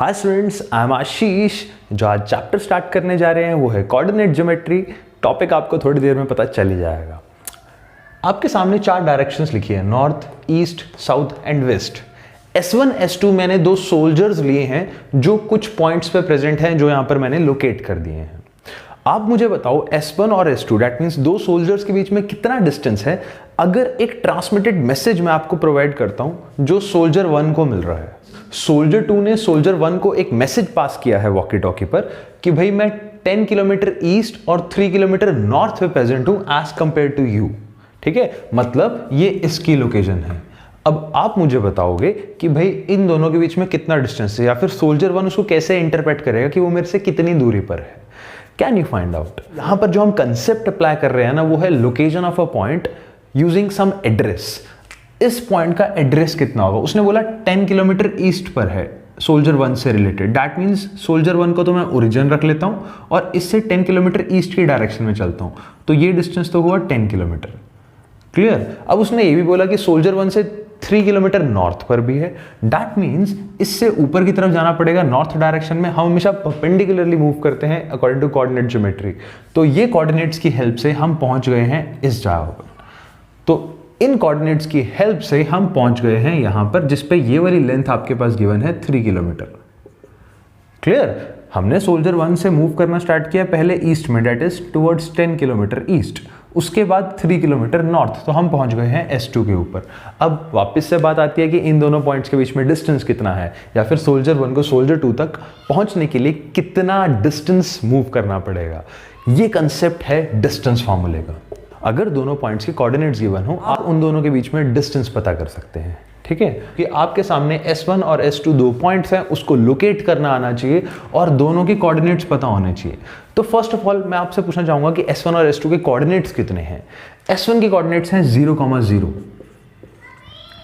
Hi students, I am आशीष। जो आज chapter start करने जा रहे हैं वो है कोऑर्डिनेट ज्योमेट्री। टॉपिक आपको थोड़ी देर में पता चल ही जाएगा। आपके सामने चार डायरेक्शंस लिखी है, north, east, south and west. S1 S2 मैंने दो सोल्जर्स लिए हैं जो कुछ पॉइंट्स पे प्रेजेंट हैं, जो यहां पर मैंने लोकेट कर दिए हैं। आप मुझे बताओ S1 और S2 दैट मीन्स दो सोल्जर्स के बीच में कितना डिस्टेंस है अगर एक ट्रांसमिटेड मैसेज मैं आपको प्रोवाइड करता हूं जो सोल्जर 1 को मिल रहा है। सोल्जर 2 ने सोल्जर 1 को एक मैसेज पास किया है वॉकी टॉकी पर कि भाई मैं 10 किलोमीटर ईस्ट और 3 किलोमीटर नॉर्थ पे प्रेजेंट हूं एज कंपेयर टू यू। ठीक है, मतलब ये इसकी लोकेशन है। अब आप मुझे बताओगे कि भाई इन दोनों के बीच में कितना डिस्टेंस है, या फिर सोल्जर 1 उसको कैसे इंटरप्रेट करेगा कि वो मेरे से कितनी दूरी पर है। Can you find out? यहां पर जो हम कंसेप्ट अप्लाई कर रहे हैं ना, वो है location of a point using some address. इस पॉइंट का एड्रेस कितना होगा? उसने बोला 10 किलोमीटर ईस्ट पर है सोल्जर 1 से रिलेटेड। दैट मीन्स सोल्जर 1 को तो मैं ओरिजिन रख लेता हूं और इससे 10 किलोमीटर ईस्ट की डायरेक्शन में चलता हूं, तो ये डिस्टेंस तो हुआ 10 किलोमीटर। क्लियर? अब उसने ये भी बोला कि सोल्जर 1 से 3 किलोमीटर नॉर्थ पर भी है। दैट मीन्स इससे ऊपर की तरफ जाना पड़ेगा नॉर्थ डायरेक्शन में। हम हमेशा परपेंडिकुलरली मूव करते हैं अकॉर्डिंग टू कोऑर्डिनेट ज्योमेट्री। तो ये कोऑर्डिनेट्स की हेल्प से हम पहुंच गए हैं इस जगह पर। तो इन कोऑर्डिनेट्स की हेल्प से हम पहुंच गए हैं यहां पर, जिस पे ये वाली लेंथ आपके पास गिवन है 3 किलोमीटर। क्लियर? हमने सोल्जर 1 से मूव करना स्टार्ट किया पहले ईस्ट में, that is towards 10 kilometre east, उसके बाद 3 किलोमीटर नॉर्थ, तो हम पहुंच गए हैं S2 के ऊपर। अब वापस से बात आती है कि इन दोनों पॉइंट्स के बीच में डिस्टेंस कितना है, या फिर सोल्जर 1 को सोल्जर 2 तक पहुंचने के लिए कितना डिस्टेंस मूव करना पड़ेगा। ये कंसेप्ट है डिस्टेंस फॉर्मूले का। अगर दोनों पॉइंट्स के कोऑर्डिनेट्स गिवन हो, आप उन दोनों के बीच में डिस्टेंस पता कर सकते हैं। ठीक है, कि आपके सामने S1 और S2 दो पॉइंट्स हैं, उसको लोकेट करना आना चाहिए और दोनों के कोऑर्डिनेट्स पता होने चाहिए। तो फर्स्ट ऑफ ऑल मैं आपसे पूछना चाहूंगा कि S1 और S2 के कोऑर्डिनेट्स कितने हैं। S1 के कोऑर्डिनेट्स हैं 0,0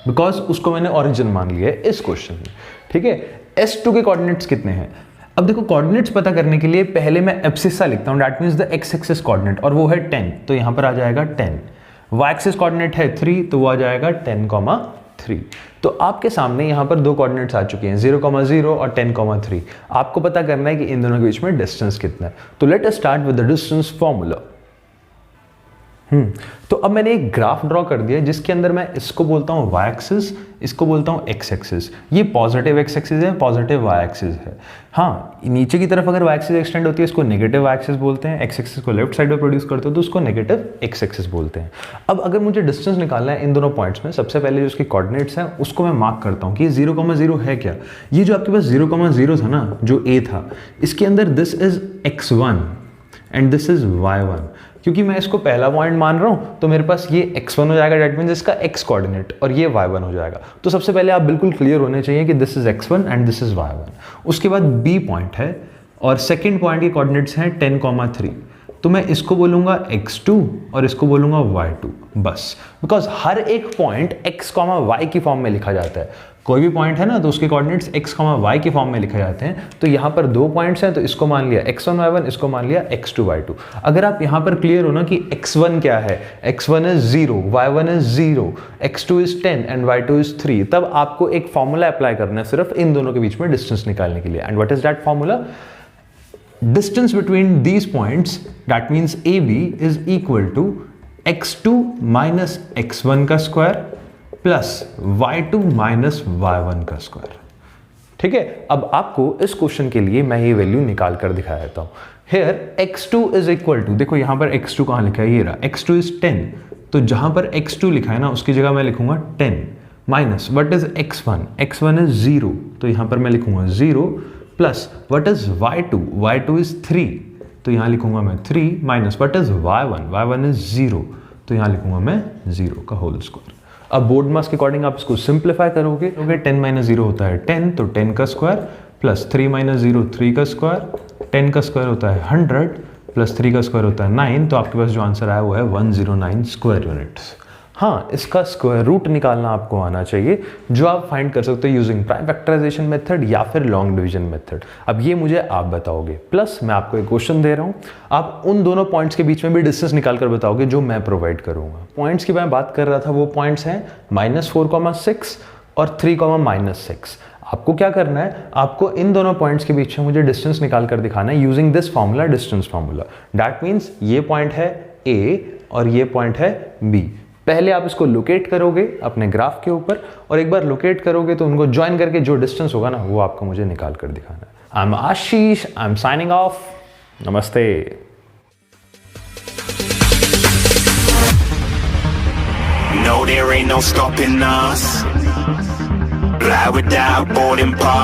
बिकॉज उसको मैंने ओरिजिन मान लिया है इस क्वेश्चन में। ठीक है, S2 के कोऑर्डिनेट्स कितने हैं? अब देखो, कोऑर्डिनेट्स पता करने के लिए पहले मैं एब्सिसा लिखता हूं, that means the x axis coordinate, और वो है 10, तो यहां पर आ जाएगा 10। वाई एक्सिस कोऑर्डिनेट है 3, तो वो आ जाएगा 10,3। तो आपके सामने यहां पर दो कोऑर्डिनेट्स आ चुके हैं, 0,0 और 10,3। आपको पता करना है कि इन दोनों के बीच में डिस्टेंस कितना है। तो let us start with the distance formula. तो अब मैंने एक ग्राफ ड्रॉ कर दिया जिसके अंदर मैं इसको बोलता हूं वाई एक्सिस, इसको बोलता हूं एक्स एक्सिस। ये पॉजिटिव एक्स एक्सिस है, पॉजिटिव वाई एक्सिस है। हाँ, नीचे की तरफ अगर वाई एक्सिस एक्सटेंड होती है इसको नेगेटिव वाई एक्सिस बोलते हैं। एक्स एक्सिस को लेफ्ट साइड में प्रोड्यूस करते हो तो उसको नेगेटिव एक्स एक्सिस बोलते हैं। अब अगर मुझे डिस्टेंस निकालना है इन दोनों पॉइंट्स में, सबसे पहले जो उसके कोऑर्डिनेट्स हैं उसको मैं मार्क करता हूं कि ये 0,0 है क्या। ये जो आपके पास 0,0 था ना, जो A था, इसके अंदर this is x1 and this is y1। क्योंकि मैं इसको पहला पॉइंट मान रहा हूं तो मेरे पास ये x1 हो जाएगा, दैट मींस इसका x कोऑर्डिनेट, और ये y1 हो जाएगा। तो सबसे पहले आप बिल्कुल क्लियर होने चाहिए कि this is x1 and this is y1। उसके बाद B पॉइंट है और सेकंड पॉइंट के कोऑर्डिनेट्स हैं 10,3, तो मैं इसको बोलूंगा x2 और इसको बोलूंगा y2, बस। बिकॉज हर एक पॉइंट x, y की फॉर्म में लिखा जाता है। कोई भी पॉइंट है ना तो उसके कोऑर्डिनेट्स x, y की फॉर्म में लिखे जाते हैं। तो यहाँ पर दो पॉइंट्स हैं तो इसको मान लिया x1 y1, इसको मान लिया x2 y2। अगर आप यहाँ पर क्लियर हो ना कि x1 क्या है, x1 is 0, y1 is 0, x2 is 10 and y2 is 3, तब आपको एक फॉर्मूला अप्लाई करना है सिर्फ इन दोनों के बीच में डिस्टेंस निकालने के लिए। And what is that formula? Distance between these points, that means AB, is equal to x2 minus x1 का square plus y2 minus y1 का स्क्वायर। ठीक है, अब आपको इस क्वेश्चन के लिए मैं ये वैल्यू निकाल कर दिखा देता हूं। Here x2 is equal to, देखो यहां पर x2 कहां लिखा है, ये रहा, x2 is 10, तो जहां पर x2 लिखा है ना उसकी जगह मैं लिखूंगा 10 minus what is x1, x1 is 0, तो यहां पर मैं लिखूंगा 0 plus what is y2, y2 is 3, तो यहां लिखूंगा मैं 3 minus what is y1, y1 is 0, तो यहां लिखूंगा मैं 0 का होल स्क्वायर। अब बोर्ड मास के अकॉर्डिंग आप इसको सिंप्लीफाई करोगे, 10 माइनस 0 होता है 10, तो 10 का स्क्वायर प्लस 3 माइनस 0 3 का स्क्वायर, 10 का स्क्वायर होता है 100 प्लस 3 का स्क्वायर होता है 9, तो आपके पास जो आंसर आया वो है 109 स्क्वायर यूनिट्स। हाँ, इसका स्क्वायर रूट निकालना आपको आना चाहिए, जो आप फाइंड कर सकते हो यूजिंग प्राइम फैक्टराइजेशन मेथड या फिर लॉन्ग डिवीजन मेथड। अब ये मुझे आप बताओगे, प्लस मैं आपको एक क्वेश्चन दे रहा हूँ, आप उन दोनों पॉइंट्स के बीच में भी डिस्टेंस निकाल कर बताओगे जो मैं प्रोवाइड करूंगा। पॉइंट्स की मैं बात कर रहा था, वो पॉइंट्स हैं -4,6 और 3,-6। आपको क्या करना है, आपको इन दोनों पॉइंट्स के बीच में मुझे डिस्टेंस निकाल कर दिखाना है using this formula, distance formula. That means ये पॉइंट है A और ये पॉइंट है B। पहले आप इसको लोकेट करोगे अपने ग्राफ के ऊपर, और एक बार लोकेट करोगे तो उनको ज्वाइन करके जो डिस्टेंस होगा ना वो आपको मुझे निकाल कर दिखाना है। I am Ashish, I am signing off. नमस्ते। No, there ain't no stopping us. Fly without boarding pass.